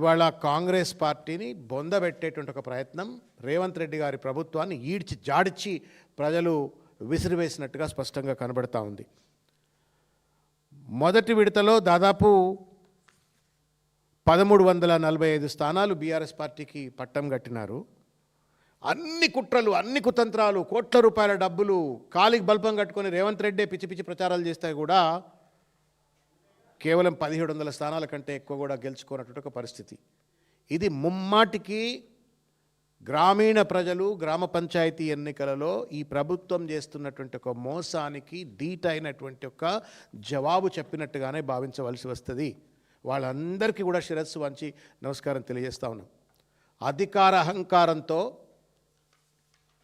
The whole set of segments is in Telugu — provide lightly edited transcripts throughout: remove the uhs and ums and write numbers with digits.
ఇవాళ కాంగ్రెస్ పార్టీని బొందబెట్టేటువంటి ఒక ప్రయత్నం రేవంత్ రెడ్డి గారి ప్రభుత్వాన్ని ఈడ్చి జాడిచి ప్రజలు విసిరివేసినట్టుగా స్పష్టంగా కనబడతా ఉంది. మొదటి విడతలో దాదాపు 1345 స్థానాలు బీఆర్ఎస్ పార్టీకి పట్టం కట్టినారు. అన్ని కుట్రలు, అన్ని కుతంత్రాలు, కోట్ల రూపాయల డబ్బులు కాలికి బల్పం కట్టుకొని రేవంత్ రెడ్డి పిచ్చి పిచ్చి ప్రచారాలు చేస్తే కూడా కేవలం 1700 స్థానాల కంటే ఎక్కువ కూడా గెలుచుకున్నటువంటి ఒక పరిస్థితి. ఇది ముమ్మాటికి గ్రామీణ ప్రజలు గ్రామ పంచాయతీ ఎన్నికలలో ఈ ప్రభుత్వం చేస్తున్నటువంటి ఒక మోసానికి ధీటైనటువంటి ఒక జవాబు చెప్పినట్టుగానే భావించవలసి వస్తుంది. వాళ్ళందరికీ కూడా శిరస్సు వంచి నమస్కారం తెలియజేస్తా ఉన్నాం. అధికార అహంకారంతో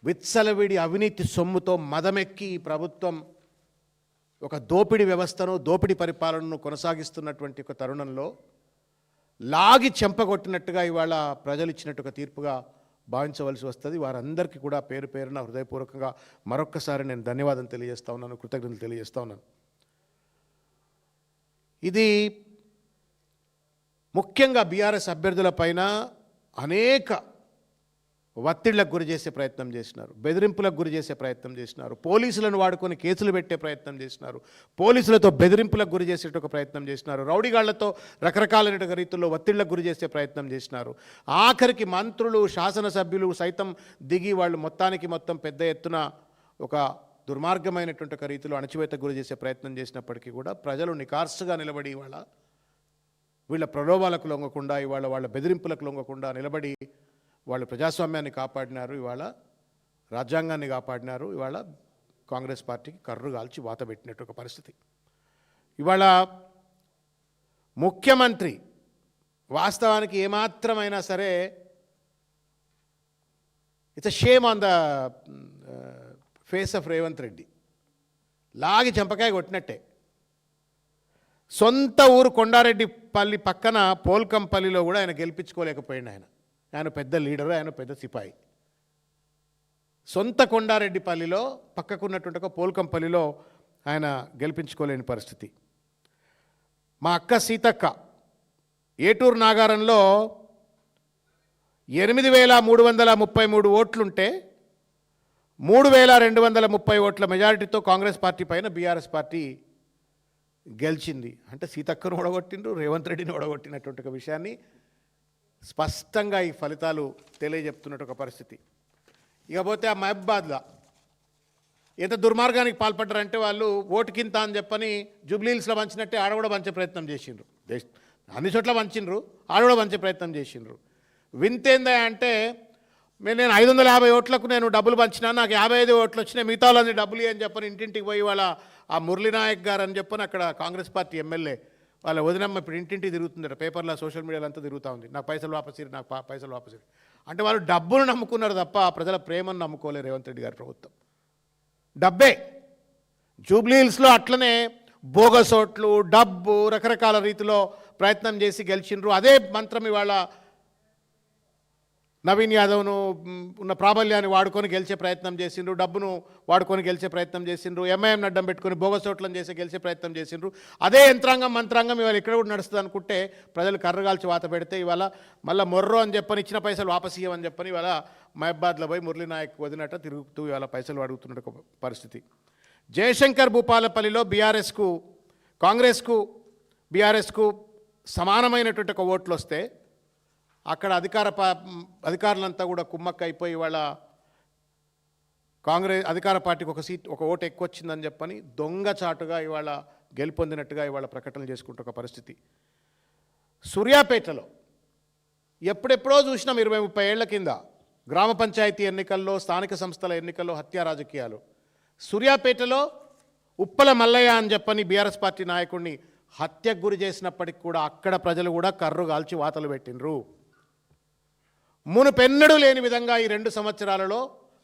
విత్సలవిడి అవినీతి సొమ్ముతో మదమెక్కి ఈ ప్రభుత్వం ఒక దోపిడీ వ్యవస్థను, దోపిడీ పరిపాలనను కొనసాగిస్తున్నటువంటి ఒక తరుణంలో లాగి చెంపగొట్టినట్టుగా ఇవాళ ప్రజలు ఇచ్చినట్టు ఒక తీర్పుగా భావించవలసి వస్తుంది. వారందరికీ కూడా పేరు పేరున హృదయపూర్వకంగా మరొక్కసారి నేను ధన్యవాదం తెలియజేస్తా ఉన్నాను, కృతజ్ఞతలు తెలియజేస్తా ఉన్నాను. ఇది ముఖ్యంగా బీఆర్ఎస్ అభ్యర్థుల పైన అనేక ఒత్తిళ్లకు గురి చేసే ప్రయత్నం చేసినారు, బెదిరింపులకు గురి చేసే ప్రయత్నం చేసినారు, పోలీసులను వాడుకొని కేసులు పెట్టే ప్రయత్నం చేసినారు, పోలీసులతో బెదిరింపులకు గురి చేసేట ఒక ప్రయత్నం చేసినారు, రౌడీగాళ్లతో రకరకాలైన రీతుల్లో ఒత్తిళ్లకు గురి చేసే ప్రయత్నం చేసినారు. ఆఖరికి మంత్రులు, శాసనసభ్యులు సైతం దిగి వాళ్ళు మొత్తం పెద్ద ఎత్తున ఒక దుర్మార్గమైనటువంటి ఒక రీతిలో అణచివేతకు గురి చేసే ప్రయత్నం చేసినప్పటికీ కూడా ప్రజలు నికార్సుగా నిలబడి ఇవాళ వీళ్ళ ప్రలోభాలకు లొంగకుండా, ఇవాళ వాళ్ళ బెదిరింపులకు లొంగకుండా నిలబడి వాళ్ళు ప్రజాస్వామ్యాన్ని కాపాడినారు, ఇవాళ రాజ్యాంగాన్ని కాపాడినారు. ఇవాళ కాంగ్రెస్ పార్టీకి కర్రు కాల్చి వాత పెట్టినట్టు ఒక పరిస్థితి. ఇవాళ ముఖ్యమంత్రి వాస్తవానికి ఏమాత్రమైనా సరే it's a shame on the face of Revanth Reddy. లాగి చెంపకాయ కొట్టినట్టే. సొంత ఊరు కొండారెడ్డిపల్లి పక్కన పోల్కంపల్లిలో కూడా ఆయన గెలిపించుకోలేకపోయింది. ఆయన పెద్ద లీడరు, ఆయన పెద్ద సిపాయి. సొంత కొండారెడ్డిపల్లిలో పక్కకున్నటువంటి ఒక పోల్కంపల్లిలో ఆయన గెలిపించుకోలేని పరిస్థితి. మా అక్క సీతక్క ఏటూరు నాగారంలో 8333 ఓట్లుంటే 3230 ఓట్ల మెజారిటీతో కాంగ్రెస్ పార్టీ పైన బీఆర్ఎస్ పార్టీ గెలిచింది. అంటే సీతక్కను ఓడగొట్టిండ్రు, రేవంత్ రెడ్డిని ఓడగొట్టినటువంటి ఒక విషయాన్ని స్పష్టంగా ఈ ఫలితాలు తెలియజెప్తున్నట్టు ఒక పరిస్థితి. ఇకపోతే ఆ మహబాద్లో ఎంత దుర్మార్గానికి పాల్పడ్డారంటే వాళ్ళు ఓటుకింత అని చెప్పని జూబ్లీహిల్స్లో పంచినట్టే ఆడ కూడా పంచే ప్రయత్నం చేసిండ్రు. అన్ని చోట్ల పంచిండ్రు, ఆడ కూడా పంచే ప్రయత్నం చేసిండ్రు. వింతేందా అంటే నేను 550 ఓట్లకు నేను డబ్బులు పంచినా, నాకు 55 ఓట్లు వచ్చినాయి, మిగతా వాళ్ళని డబ్బులు అని చెప్పని ఇంటింటికి పోయి వాళ్ళ ఆ మురళీనాయక్ గారు అని చెప్పని అక్కడ కాంగ్రెస్ పార్టీ ఎమ్మెల్యే వాళ్ళ వదినమ్మ ఇప్పుడు ఇంటింటికి తిరుగుతుందట, పేపర్లో సోషల్ మీడియాలో అంతా తిరుగుతూ ఉంది, నాకు పైసలు వాపసిరు, నాకు పైసలు వాపసిరు. అంటే వాళ్ళు డబ్బును నమ్ముకున్నారు తప్ప ప్రజల ప్రేమను నమ్ముకోలేదు రేవంత్ రెడ్డి గారి ప్రభుత్వం. డబ్బే. జూబ్లీహిల్స్లో అట్లనే బోగస్ ఓట్లు, డబ్బు, రకరకాల రీతిలో ప్రయత్నం చేసి గెలిచిండ్రు. అదే మంత్రం ఇవాళ నవీన్ యాదవ్ను ఉన్న ప్రాబల్యాన్ని వాడుకొని గెలిచే ప్రయత్నం చేసిండ్రు, డబ్బును వాడుకొని గెలిచే ప్రయత్నం చేసిండ్రు, ఎంఐఎం అడ్డం పెట్టుకొని బోగస్ ఓట్లను చేసి గెలిచే ప్రయత్నం చేసిండ్రు. అదే యంత్రాంగం మంత్రాంగం ఇవాళ ఇక్కడ కూడా నడుస్తుంది అనుకుంటే ప్రజలు కర్రగాల్చి వాత పెడితే ఇవాళ మళ్ళీ మొర్రో అని చెప్పని ఇచ్చిన పైసలు వాపస్ ఇవ్వమని చెప్పని ఇవాళ మహబాద్లో పోయి మురళీనాయక్ వదినట్ట తిరుగుతూ ఇవాళ పైసలు అడుగుతున్న పరిస్థితి. జయశంకర్ భూపాలపల్లిలో కాంగ్రెస్కు బీఆర్ఎస్కు సమానమైనటువంటి ఒక ఓట్లు వస్తే అక్కడ అధికారులంతా కూడా కుమ్మక్క అయిపోయి వాళ్ళ కాంగ్రెస్ అధికార పార్టీకి ఒక ఓటు ఎక్కువ వచ్చిందని చెప్పని దొంగచాటుగా ఇవాళ గెలుపొందినట్టుగా ఇవాళ ప్రకటనలు చేసుకుంటూ ఒక పరిస్థితి. సూర్యాపేటలో ఎప్పుడెప్పుడో చూసినాం 20-30 ఏళ్ల కింద గ్రామ పంచాయతీ ఎన్నికల్లో, స్థానిక సంస్థల ఎన్నికల్లో హత్యా రాజకీయాలు. సూర్యాపేటలో ఉప్పల మల్లయ్య అని చెప్పని బీఆర్ఎస్ పార్టీ నాయకుడిని హత్యకు గురి చేసినప్పటికి కూడా అక్కడ ప్రజలు కూడా కర్రు కాల్చి వాతలు పెట్టినరు. మునుపెన్నడూ లేని విధంగా ఈ 2 సంవత్సరాలలో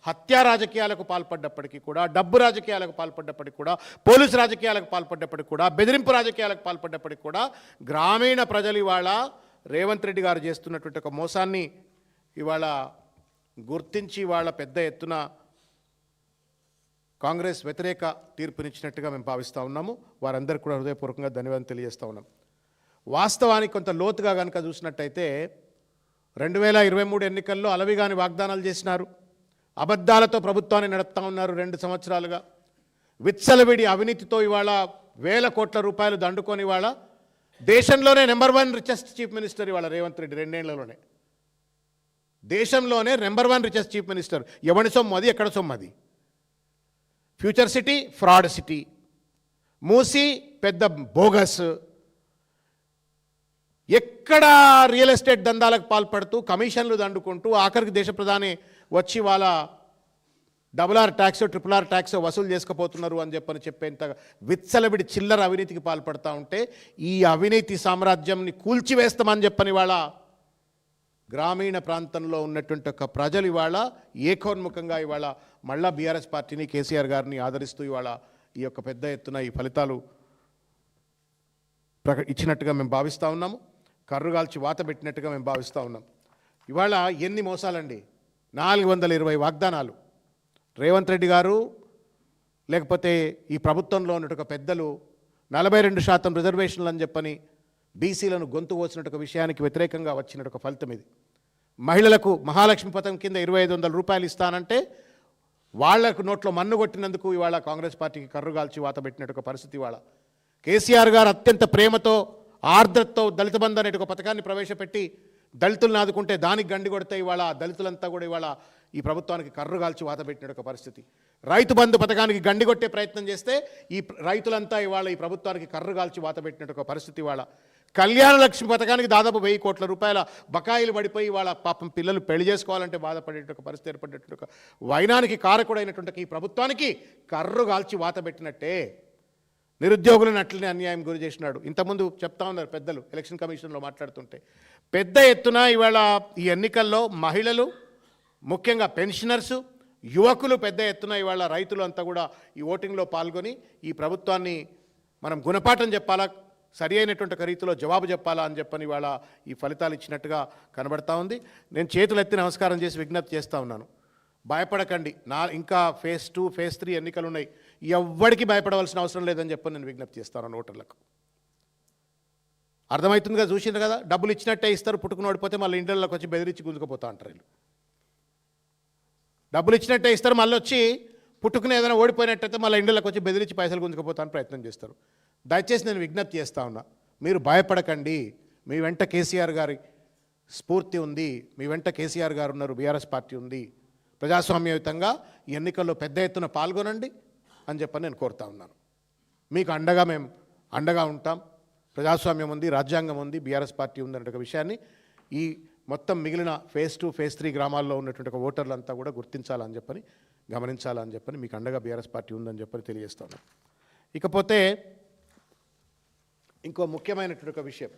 హత్యా రాజకీయాలకు పాల్పడ్డప్పటికీ కూడా, డబ్బు రాజకీయాలకు పాల్పడ్డప్పటికీ కూడా, పోలీసు రాజకీయాలకు పాల్పడ్డప్పటికీ కూడా, బెదిరింపు రాజకీయాలకు పాల్పడ్డప్పటికీ కూడా గ్రామీణ ప్రజలు ఇవాళ రేవంత్ రెడ్డి గారు చేస్తున్నటువంటి ఒక మోసాన్ని ఇవాళ గుర్తించి వాళ్ళ పెద్ద ఎత్తున కాంగ్రెస్ వ్యతిరేక తీర్పునిచ్చినట్టుగా మేము భావిస్తూ ఉన్నాము. వారందరికీ కూడా హృదయపూర్వకంగా ధన్యవాదాలు తెలియజేస్తూ ఉన్నాం. వాస్తవానికి కొంత లోతుగా కనుక చూసినట్టయితే 2023 ఎన్నికల్లో అలవిగాని వాగ్దానాలు చేసినారు, అబద్ధాలతో ప్రభుత్వాన్ని నడుపుతా ఉన్నారు 2 సంవత్సరాలుగా. విచ్చలవిడి అవినీతితో ఇవాళ వేల కోట్ల రూపాయలు దండుకొని ఇవాళ దేశంలోనే నెంబర్ 1 రిచెస్ట్ చీఫ్ మినిస్టర్ ఇవాళ రేవంత్ రెడ్డి 2 ఏళ్లలోనే దేశంలోనే నెంబర్ 1 రిచెస్ట్ చీఫ్ మినిస్టర్. ఎవరి సొమ్ము అది, ఎక్కడ సొమ్ము అది? ఫ్యూచర్ సిటీ ఫ్రాడ్ సిటీ, మూసి పెద్ద బోగస్, ఎక్కడ రియల్ ఎస్టేట్ దందాలకు పాల్పడుతూ కమిషన్లు దండుకుంటూ ఆఖరికి దేశ ప్రధాని వచ్చి వాళ్ళ RRR ట్యాక్స్ RRR ట్యాక్స్ వసూలు చేసుకుపోతున్నారు అని చెప్పేంత విచ్చలవిడి చిల్లర అవినీతికి పాల్పడతా ఉంటే ఈ అవినీతి సామ్రాజ్యంని కూల్చివేస్తామని చెప్పని వాళ్ళ గ్రామీణ ప్రాంతంలో ఉన్నటువంటి ఒక ప్రజలు ఇవాళ ఏకోన్ముఖంగా ఇవాళ మళ్ళా బీఆర్ఎస్ పార్టీని కేసీఆర్ గారిని ఆదరిస్తూ ఇవాళ ఈ యొక్క పెద్ద ఎత్తున ఈ ఫలితాలు ఇచ్చినట్టుగా మేము భావిస్తూ ఉన్నాము. కర్రుగాల్చి వాత పెట్టినట్టుగా మేము భావిస్తూ ఉన్నాం. ఇవాళ ఎన్ని మోసాలండి, 420 వాగ్దానాలు. రేవంత్ రెడ్డి గారు లేకపోతే ఈ ప్రభుత్వంలో ఉన్నట్టు పెద్దలు 42% రిజర్వేషన్లు అని చెప్పని బీసీలను గొంతు కోసినట్టు విషయానికి వ్యతిరేకంగా వచ్చినట్టు ఫలితం ఇది. మహిళలకు మహాలక్ష్మి పథకం కింద 2500 రూపాయలు ఇస్తానంటే వాళ్లకు నోట్లో మన్ను కొట్టినందుకు ఇవాళ కాంగ్రెస్ పార్టీకి కర్రుగాల్చి వాత పెట్టినట్టు పరిస్థితి. ఇవాళ కేసీఆర్ గారు అత్యంత ప్రేమతో ఆర్ద్రతతో దళిత బంధు అనే ఒక పథకాన్ని ప్రవేశపెట్టి దళితులను ఆదుకుంటే దానికి గండి కొడితే ఇవాళ దళితులంతా కూడా ఇవాళ ఈ ప్రభుత్వానికి కర్రుగాల్చి వాత పెట్టిన ఒక పరిస్థితి. రైతు బంధు పథకానికి గండి కొట్టే ప్రయత్నం చేస్తే ఈ రైతులంతా ఇవాళ ఈ ప్రభుత్వానికి కర్రుగాల్చి వాత పెట్టిన ఒక పరిస్థితి. ఇవాళ కళ్యాణ లక్ష్మి పథకానికి దాదాపు 1000 కోట్ల రూపాయల బకాయిలు పడిపోయి వాళ్ళ పాపం పిల్లలు పెళ్లి చేసుకోవాలంటే బాధపడేట ఒక పరిస్థితి ఏర్పడేటువంటి ఒక వైనానికి కారకుడైనటువంటి ఈ ప్రభుత్వానికి కర్రుగాల్చి వాత పెట్టినట్టే. నిరుద్యోగులను అట్లనే అన్యాయం గురి చేసినాడు. ఇంతకుముందు చెప్తా ఉన్నారు పెద్దలు ఎలక్షన్ కమిషన్లో మాట్లాడుతుంటే. పెద్ద ఎత్తున ఇవాళ ఈ ఎన్నికల్లో మహిళలు, ముఖ్యంగా పెన్షనర్సు, యువకులు పెద్ద ఎత్తున ఇవాళ రైతులు అంతా కూడా ఈ ఓటింగ్లో పాల్గొని ఈ ప్రభుత్వాన్ని మనం గుణపాఠం చెప్పాలా, సరి అయినటువంటి ఒక రీతిలో జవాబు చెప్పాలా అని చెప్పని ఇవాళ ఈ ఫలితాలు ఇచ్చినట్టుగా కనబడతా ఉంది. నేను చేతులెత్తి నమస్కారం చేసి విజ్ఞప్తి చేస్తూ ఉన్నాను, భయపడకండి. ఇంకా ఫేజ్ 2, ఫేజ్ 3 ఎన్నికలు ఉన్నాయి. ఎవ్వడికి భయపడవలసిన అవసరం లేదని చెప్పని నేను విజ్ఞప్తి చేస్తాను ఓటర్లకు. అర్థమవుతుందిగా, చూసిండ్రు కదా, డబ్బులు ఇచ్చినట్టే ఇస్తారు, పుట్టుకుని ఓడిపోతే మళ్ళీ ఇంటర్లోకి వచ్చి బెదిరించి గుంజుకుపోతా అంటారు వీళ్ళు. డబ్బులు ఇచ్చినట్టే ఇస్తారు, మళ్ళీ వచ్చి పుట్టుకుని ఏదైనా ఓడిపోయినట్టయితే మళ్ళీ ఇంటర్లోకి వచ్చి బెదిరించి పైసలు గుంజుకుపోతానికి ప్రయత్నం చేస్తారు. దయచేసి నేను విజ్ఞప్తి చేస్తా ఉన్నా, మీరు భయపడకండి. మీ వెంట కేసీఆర్ గారి స్ఫూర్తి ఉంది, మీ వెంట కేసీఆర్ గారు ఉన్నారు, బీఆర్ఎస్ పార్టీ ఉంది. ప్రజాస్వామ్యయుతంగా ఈ ఎన్నికల్లో పెద్ద ఎత్తున పాల్గొనండి అని చెప్పని నేను కోరుతా ఉన్నాను. మీకు అండగా మేము అండగా ఉంటాం. ప్రజాస్వామ్యం ఉంది, రాజ్యాంగం ఉంది, బీఆర్ఎస్ పార్టీ ఉంది అనే ఒక విషయాన్ని ఈ మొత్తం మిగిలిన ఫేజ్ 2, ఫేజ్ 3 గ్రామాల్లో ఉన్నటువంటి ఒక ఓటర్లంతా కూడా గుర్తించాలని చెప్పని, గమనించాలని చెప్పని, మీకు అండగా బీఆర్ఎస్ పార్టీ ఉందని చెప్పని తెలియజేస్తాను. ఇకపోతే ఇంకో ముఖ్యమైనటువంటి ఒక విషయం,